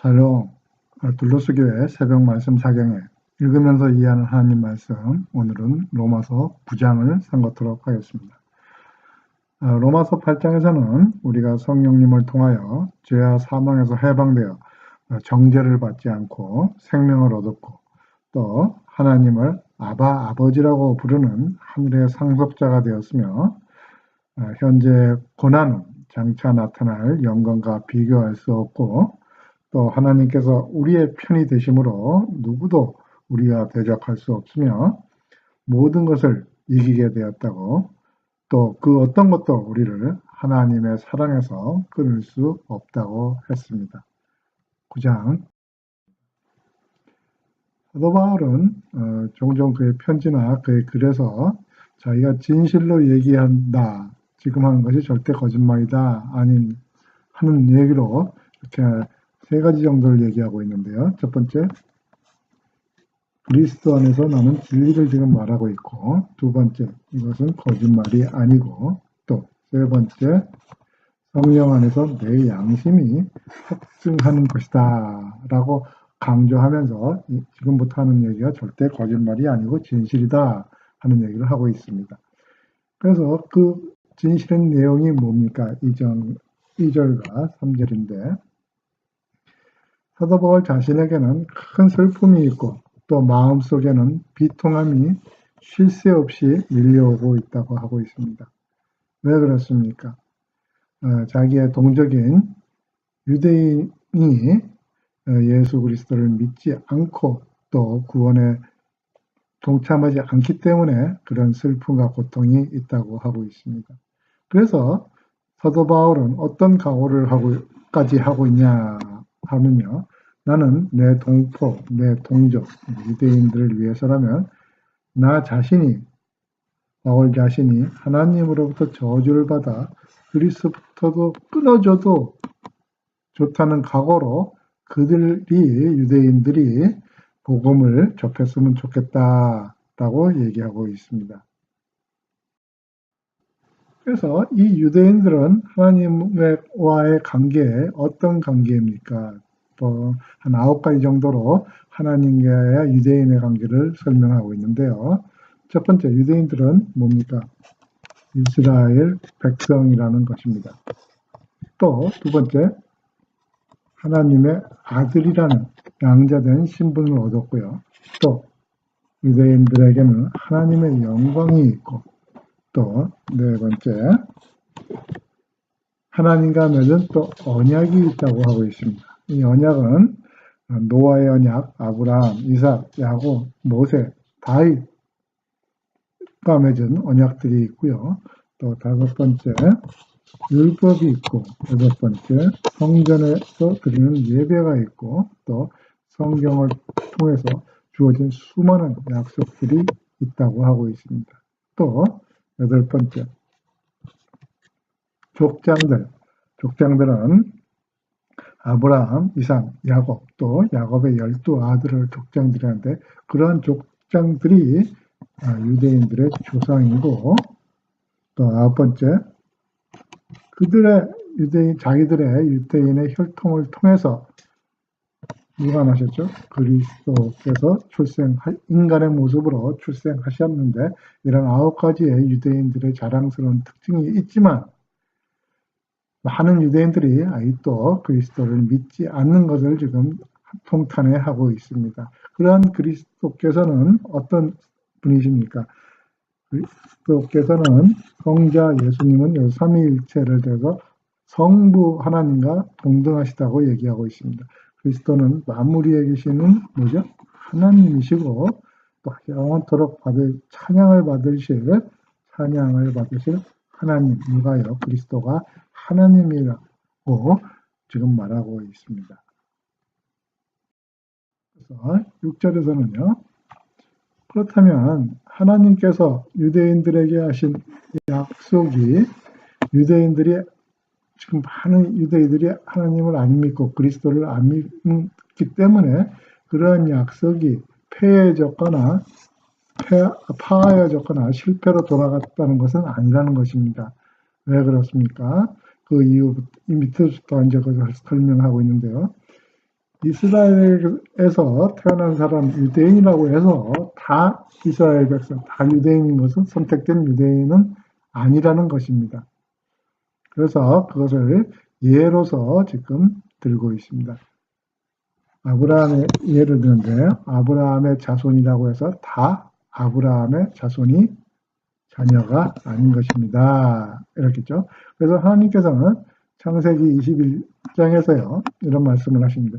샬롬, 둘로스 교회 새벽 말씀 사경에 읽으면서 이해하는 하나님 말씀, 오늘은 로마서 9장을 선거토록 하겠습니다. 로마서 8장에서는 우리가 성령님을 통하여 죄와 사망에서 해방되어 정죄를 받지 않고 생명을 얻었고, 또 하나님을 아버지라고 부르는 하늘의 상속자가 되었으며, 현재 고난은 장차 나타날 영광과 비교할 수 없고, 또 하나님께서 우리의 편이 되심으로 누구도 우리와 대적할 수 없으며 모든 것을 이기게 되었다고, 또 그 어떤 것도 우리를 하나님의 사랑에서 끊을 수 없다고 했습니다. 9장. 사도 바울은 종종 그의 편지나 그의 글에서 자기가 진실로 얘기한다, 지금 하는 것이 절대 거짓말이다, 아닌 하는 얘기로 이렇게 세 가지 정도를 얘기하고 있는데요. 첫 번째, 그리스도 안에서 나는 진리를 지금 말하고 있고, 두 번째, 이것은 거짓말이 아니고, 또 세 번째, 성령 안에서 내 양심이 확증하는 것이다 라고 강조하면서 지금부터 하는 얘기가 절대 거짓말이 아니고 진실이다 하는 얘기를 하고 있습니다. 그래서 그 진실의 내용이 뭡니까? 2절과 3절인데, 사도 바울 자신에게는 큰 슬픔이 있고 또 마음속에는 비통함이 쉴 새 없이 밀려오고 있다고 하고 있습니다. 왜 그렇습니까? 자기의 동족인 유대인이 예수 그리스도를 믿지 않고 또 구원에 동참하지 않기 때문에 그런 슬픔과 고통이 있다고 하고 있습니다. 그래서 사도 바울은 어떤 각오를 까지 하고 있냐 하면요, 나는 내 동포, 내 동족, 유대인들을 위해서라면 나 자신이, 바울 자신이 하나님으로부터 저주를 받아 그리스도부터도 끊어져도 좋다는 각오로 유대인들이 복음을 접했으면 좋겠다라고 얘기하고 있습니다. 그래서 이 유대인들은 하나님과의 관계에 어떤 관계입니까? 한 9가지 정도로 하나님과의 유대인의 관계를 설명하고 있는데요. 첫 번째, 유대인들은 뭡니까? 이스라엘 백성이라는 것입니다. 또 두 번째, 하나님의 아들이라는 양자된 신분을 얻었고요. 또 유대인들에게는 하나님의 영광이 있고, 또 네 번째, 하나님과 맺은 또 언약이 있다고 하고 있습니다. 이 언약은 노아의 언약, 아브라함, 이삭, 야곱, 모세, 다윗과 맺은 언약들이 있고요. 또 다섯 번째, 율법이 있고, 여섯 번째, 성전에서 드리는 예배가 있고, 또 성경을 통해서 주어진 수많은 약속들이 있다고 하고 있습니다. 또 여덟 번째, 족장들은 아브라함, 이삭, 야곱, 또 야곱의 12아들을 족장들이라는데, 그러한 족장들이 유대인들의 조상이고, 또 아홉 번째, 자기들의 유대인의 혈통을 통해서 누가 나셨죠? 그리스도께서 인간의 모습으로 출생하셨는데, 이런 9가지의 유대인들의 자랑스러운 특징이 있지만, 많은 유대인들이 아직도 그리스도를 믿지 않는 것을 지금 통탄해하고 있습니다. 그러한 그리스도께서는 어떤 분이십니까? 그리스도께서는 성자 예수님은 삼위일체를 대해서 성부 하나님과 동등하시다고 얘기하고 있습니다. 그리스도는 만물 위에 계시는 뭐죠? 하나님이시고, 또 영원토록 찬양을 받으실 하나님, 누가요? 그리스도가 하나님이라고 지금 말하고 있습니다. 그래서 6절에서는요, 그렇다면 하나님께서 유대인들에게 하신 약속이, 지금 많은 유대인들이 하나님을 안 믿고 그리스도를 안 믿기 때문에 그러한 약속이 파하여졌거나 실패로 돌아갔다는 것은 아니라는 것입니다. 왜 그렇습니까? 그 이유 밑에부터 이제 그것을 설명하고 있는데요. 이스라엘에서 태어난 사람 유대인이라고 해서 다 이스라엘 백성, 다 유대인인 것은 선택된 유대인은 아니라는 것입니다. 그래서 그것을 예로서 지금 들고 있습니다. 아브라함의 예를 드는데 아브라함의 자손이라고 해서 다 아브라함의 자손이 자녀가 아닌 것입니다. 이렇겠죠. 그래서 하나님께서는 창세기 21장에서요 이런 말씀을 하십니다.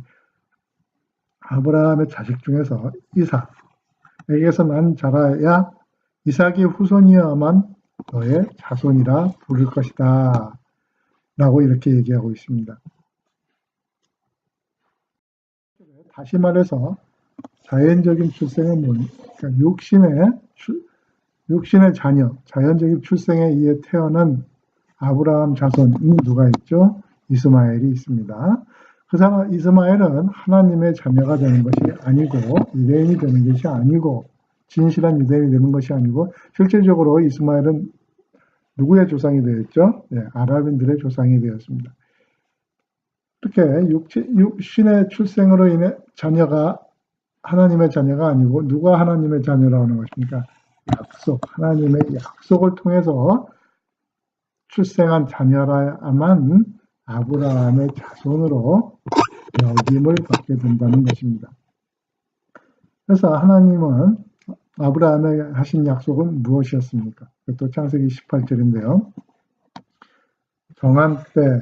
아브라함의 자식 중에서 이삭에게서 난 자라야 이삭의 후손이야만 너의 자손이라 부를 것이다 라고 이렇게 얘기하고 있습니다. 다시 말해서 자연적인 출생은 그러니까 육신의 자녀, 자연적인 출생에 의해 태어난 아브라함 자손이 누가 있죠? 이스마엘이 있습니다. 그 사람 이스마엘은 하나님의 자녀가 되는 것이 아니고 유대인이 되는 것이 아니고 진실한 유대인이 되는 것이 아니고 실질적으로 이스마엘은 누구의 조상이 되었죠? 네, 아랍인들의 조상이 되었습니다. 이렇게 육신의 출생으로 인해 자녀가 하나님의 자녀가 아니고 누가 하나님의 자녀라고 하는 것입니까? 하나님의 약속을 통해서 출생한 자녀라야만 아브라함의 자손으로 여김을 받게 된다는 것입니다. 그래서 하나님은 아브라함에게 하신 약속은 무엇이었습니까? 그것도 창세기 18절인데요. 정한 때,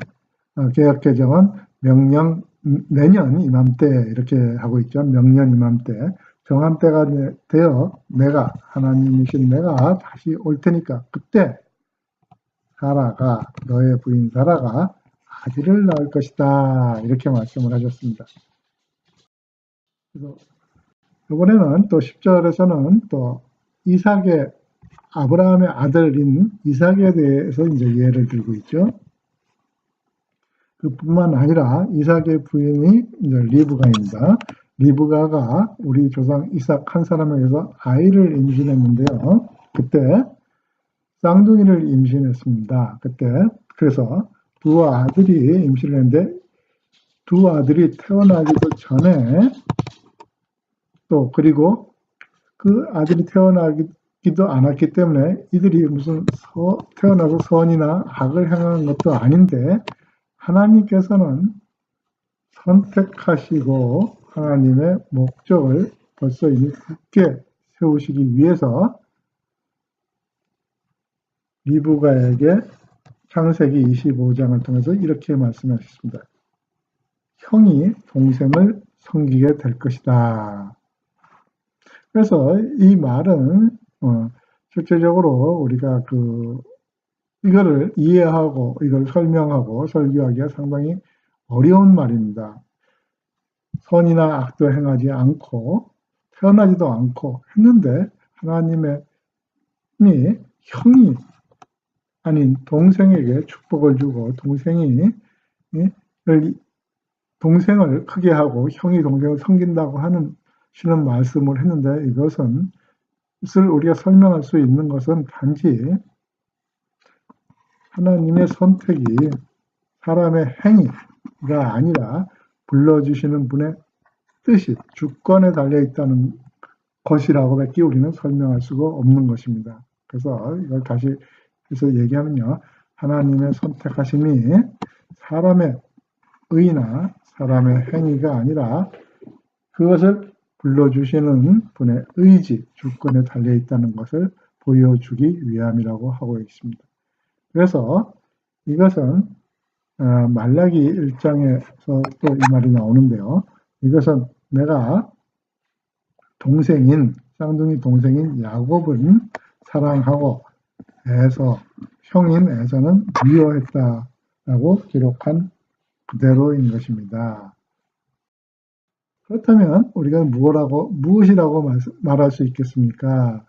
개혁개정은 명령, 내년 이맘때 이렇게 하고 있죠. 명년 이맘때. 정한 때가 되어 내가, 하나님이신 내가 다시 올 테니까 그때 사라가, 너의 부인 사라가 아들을 낳을 것이다. 이렇게 말씀을 하셨습니다. 그래서 이번에는 또 10절에서는 또 이삭의, 아브라함의 아들인 이삭에 대해서 이제 예를 들고 있죠. 그뿐만 아니라 이삭의 부인이 이제 리브가입니다. 리브가가 우리 조상 이삭 한 사람에게서 아이를 임신했는데요. 그때 쌍둥이를 임신했습니다. 그래서 두 아들이 임신을 했는데 두 아들이 태어나기도 전에 또 그리고 그 아들이 태어나기도 않았기 때문에 이들이 무슨 태어나서 선이나 악을 행한 것도 아닌데 하나님께서는 선택하시고 하나님의 목적을 벌써 이미 굳게 세우시기 위해서 리브가에게 창세기 25장을 통해서 이렇게 말씀하셨습니다. 형이 동생을 섬기게 될 것이다. 그래서 이 말은 실제적으로 우리가 이거를 이해하고 이걸 설명하고 설교하기가 상당히 어려운 말입니다. 선이나 악도 행하지 않고 태어나지도 않고 했는데 하나님이 형이 아닌 동생에게 축복을 주고 동생을 크게 하고 형이 동생을 섬긴다고 하시는 말씀을 했는데 이것을 우리가 설명할 수 있는 것은 단지 하나님의 선택이 사람의 행위가 아니라 불러주시는 분의 뜻이 주권에 달려있다는 것이라고밖에 우리는 설명할 수가 없는 것입니다. 그래서 이걸 다시 해서 얘기하면요. 하나님의 선택하심이 사람의 의나 사람의 행위가 아니라 그것을 불러주시는 분의 의지, 주권에 달려있다는 것을 보여주기 위함이라고 하고 있습니다. 그래서 이것은 말라기 1장에서 또 이 말이 나오는데요. 이것은 내가 쌍둥이 동생인 야곱은 사랑하고 형인 에서는 미워했다라고 기록한 그대로인 것입니다. 그렇다면 우리가 무엇이라고 말할 수 있겠습니까?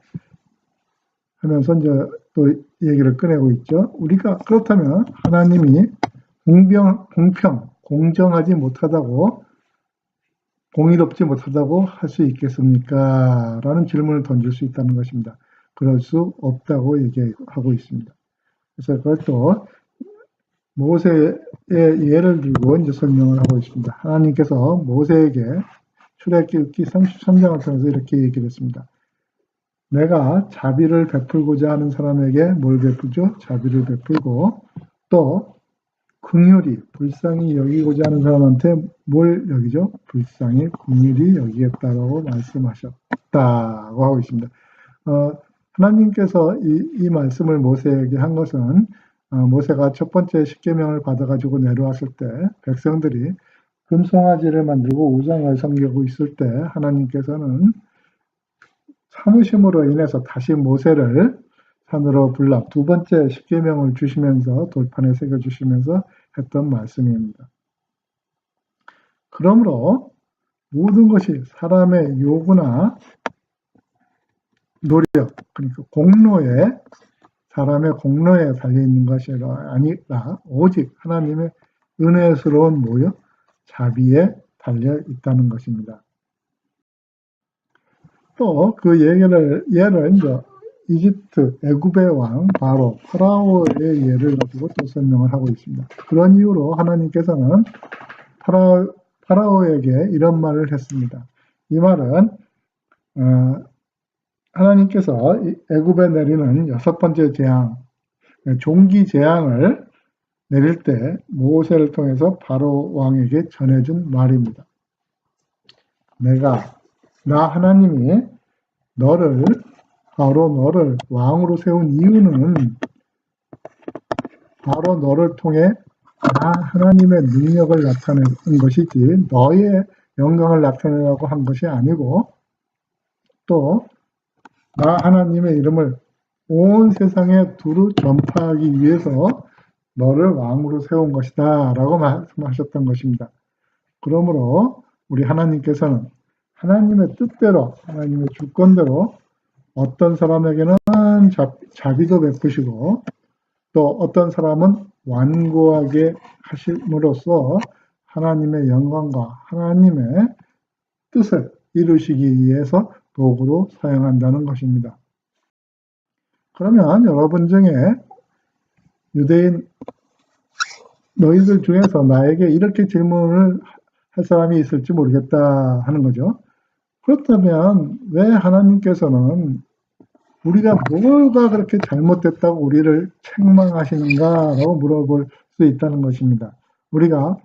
하면서 이제 또 얘기를 꺼내고 있죠. 우리가 그렇다면 하나님이 공정하지 못하다고, 공의롭지 못하다고 할 수 있겠습니까? 라는 질문을 던질 수 있다는 것입니다. 그럴 수 없다고 얘기하고 있습니다. 그래서 그것도 모세 예를 들고 이제 설명을 하고 있습니다. 하나님께서 모세에게 출애굽기 33장을 통해서 이렇게 얘기를 했습니다. 내가 자비를 베풀고자 하는 사람에게 뭘 베푸죠? 자비를 베풀고 또 긍휼히 불쌍히 여기고자 하는 사람한테 뭘 여기죠? 불쌍히 긍휼히 여기겠다라고 말씀하셨다고 하고 있습니다. 하나님께서 이 말씀을 모세에게 한 것은 모세가 첫 번째 십계명을 받아가지고 내려왔을 때 백성들이 금송아지를 만들고 우상을 섬기고 있을 때 하나님께서는 참으심으로 인해서 다시 모세를 산으로 불러 두 번째 십계명을 주시면서 돌판에 새겨주시면서 했던 말씀입니다. 그러므로 모든 것이 사람의 요구나 노력, 그러니까 사람의 공로에 달려있는 것이 아니라 오직 하나님의 은혜스러운 자비에 달려 있다는 것입니다. 또 그 예를 이제 이집트 애굽의 왕 바로 파라오의 예를 가지고 또 설명을 하고 있습니다. 그런 이유로 하나님께서는 파라오에게 이런 말을 했습니다. 이 말은 하나님께서 애굽에 내리는 여섯 번째 재앙, 종기 재앙을 내릴 때 모세를 통해서 바로 왕에게 전해준 말입니다. 나 하나님이 바로 너를 왕으로 세운 이유는 바로 너를 통해 나 하나님의 능력을 나타내는 것이지 너의 영광을 나타내라고 한 것이 아니고 또 나 하나님의 이름을 온 세상에 두루 전파하기 위해서 너를 왕으로 세운 것이다 라고 말씀하셨던 것입니다. 그러므로 우리 하나님께서는 하나님의 뜻대로 하나님의 주권대로 어떤 사람에게는 자비도 베푸시고 또 어떤 사람은 완고하게 하심으로써 하나님의 영광과 하나님의 뜻을 이루시기 위해서 도구로 사용한다는 것입니다. 그러면 여러분 중에 유대인 너희들 중에서 나에게 이렇게 질문을 할 사람이 있을지 모르겠다 하는 거죠. 그렇다면 왜 하나님께서는 우리가 뭐가 그렇게 잘못됐다고 우리를 책망하시는가라고 물어볼 수 있다는 것입니다. 우리가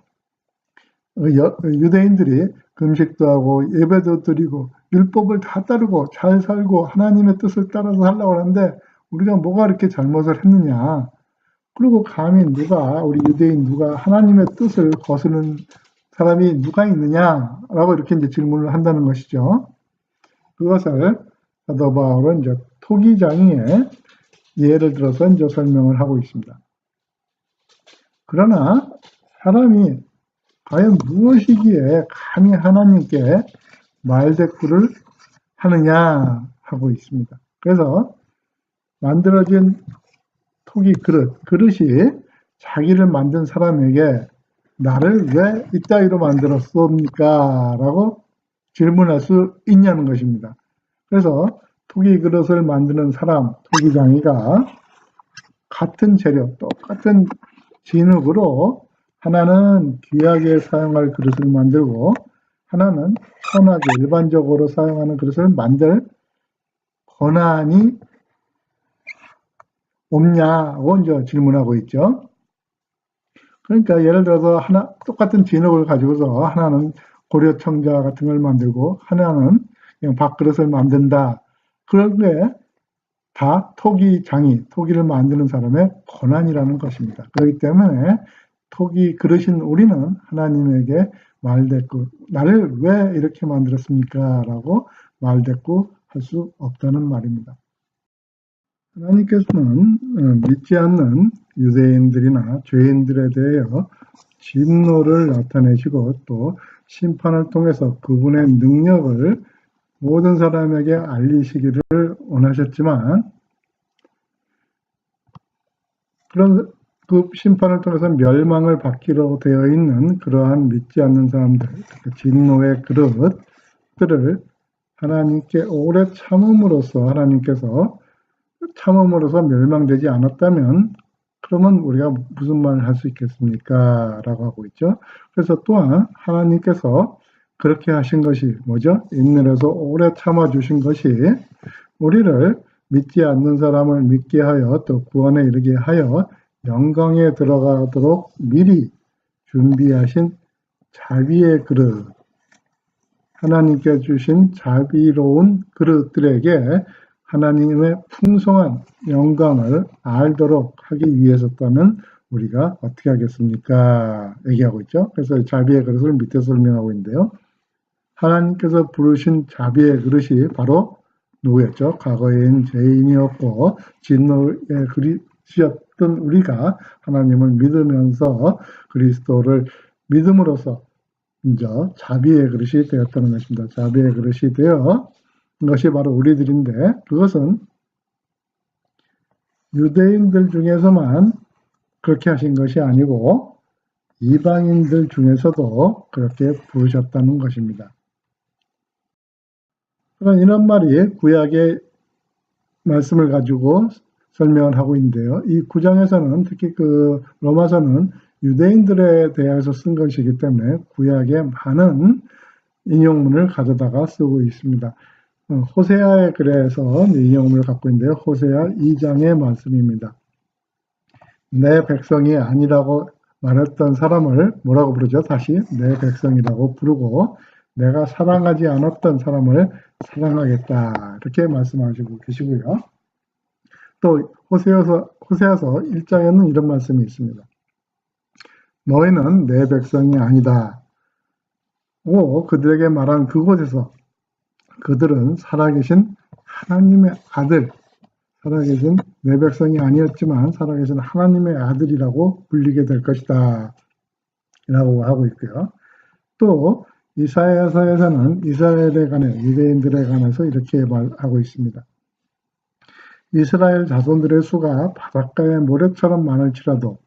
유대인들이 금식도 하고 예배도 드리고 율법을 다 따르고 잘 살고 하나님의 뜻을 따라서 하려고 하는데 우리가 뭐가 이렇게 잘못을 했느냐. 그리고 감히 우리 유대인 누가 하나님의 뜻을 거스르는 사람이 누가 있느냐라고 이렇게 이제 질문을 한다는 것이죠. 그것을 사도 바울은 이제 토기장이의 예를 들어서 이제 설명을 하고 있습니다. 그러나 사람이 과연 무엇이기에 감히 하나님께 말대꾸를 하느냐 하고 있습니다. 그래서 만들어진 토기 그릇이 자기를 만든 사람에게 나를 왜 이따위로 만들었습니까? 라고 질문할 수 있냐는 것입니다. 그래서 토기 그릇을 만드는 사람, 토기장이가 같은 재료, 똑같은 진흙으로 하나는 귀하게 사용할 그릇을 만들고 하나는 편하게 일반적으로 사용하는 그릇을 만들 권한이 없냐고 이제 질문하고 있죠. 그러니까 예를 들어서 똑같은 진흙을 가지고서 하나는 고려청자 같은 걸 만들고 하나는 그냥 밥그릇을 만든다. 그런데 다 토기를 만드는 사람의 권한이라는 것입니다. 그렇기 때문에 토기 그릇인 우리는 하나님에게 말대꾸, 나를 왜 이렇게 만들었습니까? 라고 말대꾸 할 수 없다는 말입니다. 하나님께서는 믿지 않는 유대인들이나 죄인들에 대하여 진노를 나타내시고 또 심판을 통해서 그분의 능력을 모든 사람에게 알리시기를 원하셨지만 그런 그 심판을 통해서 멸망을 받기로 되어 있는 그러한 믿지 않는 사람들, 진노의 그릇들을 하나님께 오래 참음으로써 멸망되지 않았다면 그러면 우리가 무슨 말을 할 수 있겠습니까? 라고 하고 있죠. 그래서 또한 하나님께서 그렇게 하신 것이 뭐죠? 인내에서 오래 참아주신 것이 우리를 믿지 않는 사람을 믿게 하여 또 구원에 이르게 하여 영광에 들어가도록 미리 준비하신 자비의 그릇, 하나님께 주신 자비로운 그릇들에게 하나님의 풍성한 영광을 알도록 하기 위해서였다면 우리가 어떻게 하겠습니까? 얘기하고 있죠. 그래서 자비의 그릇을 밑에 설명하고 있는데요. 하나님께서 부르신 자비의 그릇이 바로 누구였죠? 과거에는 죄인이었고 진노의 그릇이었던 우리가 하나님을 믿으면서 그리스도를 믿음으로써 이제 자비의 그릇이 되었다는 것입니다. 자비의 그릇이 되어 것이 바로 우리들인데 그것은 유대인들 중에서만 그렇게 하신 것이 아니고 이방인들 중에서도 그렇게 부르셨다는 것입니다. 그럼 이런 말이 구약의 말씀을 가지고 설명을 하고 있는데요. 이 9장에서는 특히 그 로마서는 유대인들에 대해서 쓴 것이기 때문에 구약의 많은 인용문을 가져다가 쓰고 있습니다. 호세아의 글에서 인용문을 갖고 있는데요. 호세아 2장의 말씀입니다. 내 백성이 아니라고 말했던 사람을 뭐라고 부르죠? 다시 내 백성이라고 부르고 내가 사랑하지 않았던 사람을 사랑하겠다. 이렇게 말씀하시고 계시고요. 또 호세아서 1장에는 이런 말씀이 있습니다. 너희는 내 백성이 아니다. 오, 그들에게 말한 그곳에서 그들은 살아계신 하나님의 아들, 살아계신 내 백성이 아니었지만 살아계신 하나님의 아들이라고 불리게 될 것이다. 라고 하고 있고요. 또 이사야서에서는 이스라엘에 관해 유대인들에 관해서 이렇게 말하고 있습니다. 이스라엘 자손들의 수가 바닷가의 모래처럼 많을지라도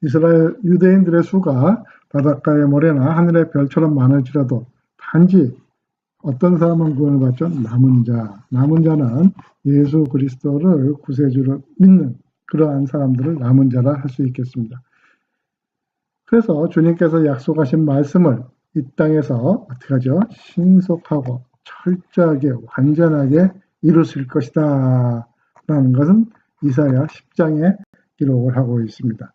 이스라엘 유대인들의 수가 바닷가의 모래나 하늘의 별처럼 많을지라도 단지 어떤 사람은 구원을 받죠? 남은 자. 남은 자는 예수 그리스도를 구세주로 믿는 그러한 사람들을 남은 자라 할 수 있겠습니다. 그래서 주님께서 약속하신 말씀을 이 땅에서 어떻게 하죠? 신속하고 철저하게 완전하게 이루실 것이다 라는 것은 이사야 10장에 기록을 하고 있습니다.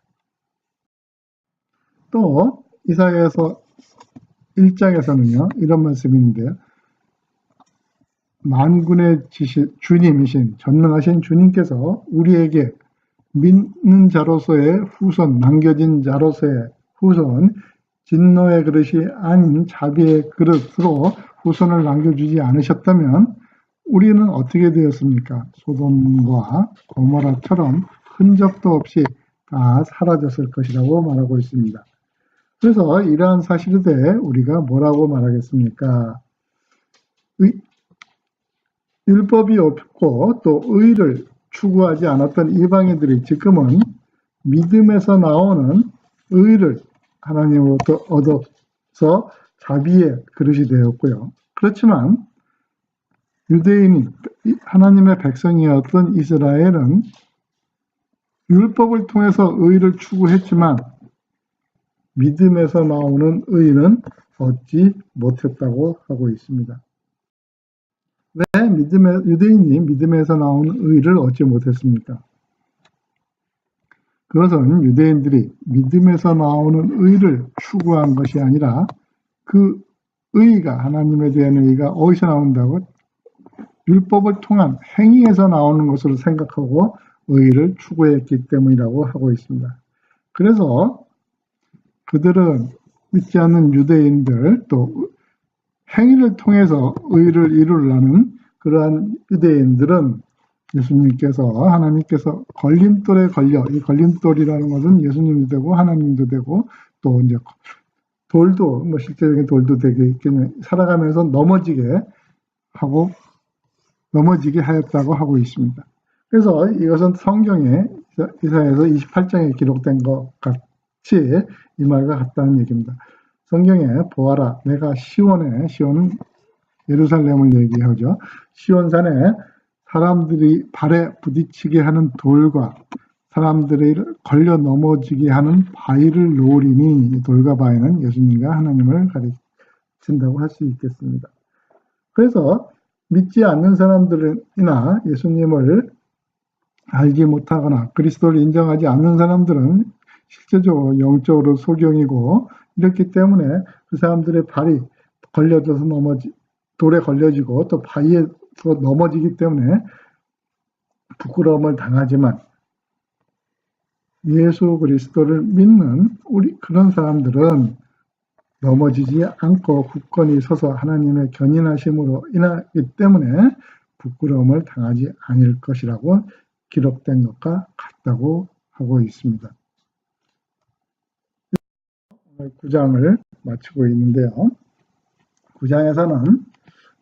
또 이사야서 1장에서는요 이런 말씀이 있는데요. 만군의 주님이신 전능하신 주님께서 우리에게 믿는 자로서의 후손, 남겨진 자로서의 후손, 진노의 그릇이 아닌 자비의 그릇으로 후손을 남겨주지 않으셨다면 우리는 어떻게 되었습니까? 소돔과 고모라처럼 흔적도 없이 다 사라졌을 것이라고 말하고 있습니다. 그래서 이러한 사실에 대해 우리가 뭐라고 말하겠습니까? 율법이 없고 또 의를 추구하지 않았던 이방인들이 지금은 믿음에서 나오는 의를 하나님으로부터 얻어서 자비의 그릇이 되었고요. 그렇지만 유대인이 하나님의 백성이었던 이스라엘은 율법을 통해서 의를 추구했지만 믿음에서 나오는 의는 얻지 못했다고 하고 있습니다. 왜 유대인이 믿음에서 나오는 의를 얻지 못했습니까? 그것은 유대인들이 믿음에서 나오는 의를 추구한 것이 아니라 그 의가 하나님에 대한 의가 어디서 나온다고? 율법을 통한 행위에서 나오는 것으로 생각하고 의를 추구했기 때문이라고 하고 있습니다. 그래서 그들은 믿지 않는 유대인들 또 행위를 통해서 의를 이루려는 그러한 유대인들은 예수님께서 하나님께서 걸림돌에 걸려 이 걸림돌이라는 것은 예수님도 되고 하나님도 되고 또 이제 돌도 뭐 실제적인 돌도 되게 살아가면서 넘어지게 하였다고 하고 있습니다. 그래서 이것은 성경에 이사야서 28장에 기록된 것 같이 이 말과 같다는 얘기입니다. 성경에 보아라 내가 시온은 예루살렘을 얘기하죠. 시온산에 사람들이 발에 부딪히게 하는 돌과 사람들이 걸려 넘어지게 하는 바위를 놓으리니, 이 돌과 바위는 예수님과 하나님을 가리킨다고 할 수 있겠습니다. 그래서 믿지 않는 사람들이나 예수님을 알지 못하거나 그리스도를 인정하지 않는 사람들은 실제적으로 영적으로 소경이고, 이렇기 때문에 그 사람들의 발이 걸려져서 돌에 걸려지고 또 바위에서 넘어지기 때문에 부끄러움을 당하지만, 예수 그리스도를 믿는 그런 사람들은 넘어지지 않고 굳건히 서서 하나님의 견인하심으로 인하기 때문에 부끄러움을 당하지 않을 것이라고 기록된 것과 같다고 하고 있습니다. 오늘 9장을 마치고 있는데요. 9장에서는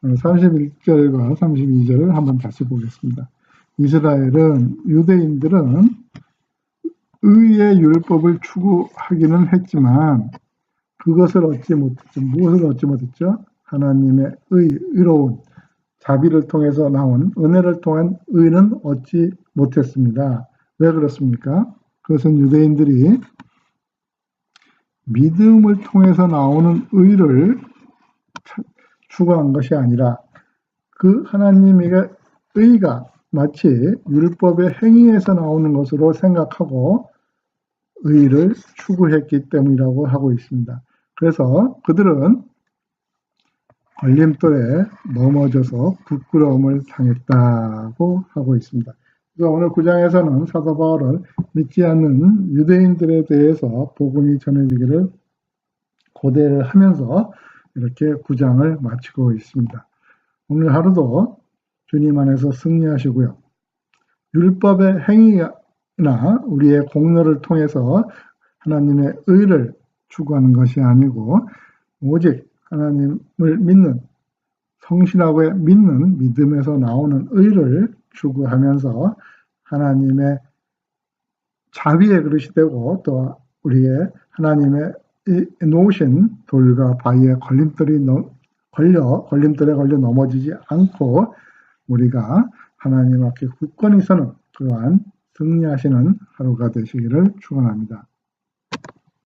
31절과 32절을 한번 다시 보겠습니다. 유대인들은 의의 율법을 추구하기는 했지만 그것을 얻지 못했죠. 무엇을 얻지 못했죠? 하나님의 의로운 자비를 통해서 나온 은혜를 통한 의는 얻지 못했습니다. 왜 그렇습니까? 그것은 유대인들이 믿음을 통해서 나오는 의를 추구한 것이 아니라, 그 하나님의 의가 마치 율법의 행위에서 나오는 것으로 생각하고 의를 추구했기 때문이라고 하고 있습니다. 그래서 그들은 걸림돌에 넘어져서 부끄러움을 당했다고 하고 있습니다. 그래서 오늘 9장에서는 사도 바울은 믿지 않는 유대인들에 대해서 복음이 전해지기를 고대를 하면서 이렇게 9장을 마치고 있습니다. 오늘 하루도 주님 안에서 승리하시고요. 율법의 행위나 우리의 공로를 통해서 하나님의 의를 추구하는 것이 아니고, 오직 하나님을 믿는, 성실하고 믿는 믿음에서 나오는 의를 추구하면서 하나님의 자비의 그릇이 되고, 또 우리의 하나님의 놓으신 돌과 바위에 걸림돌에 걸려 넘어지지 않고 우리가 하나님 앞에 굳건히 서는 그러한 승리하시는 하루가 되시기를 축원합니다.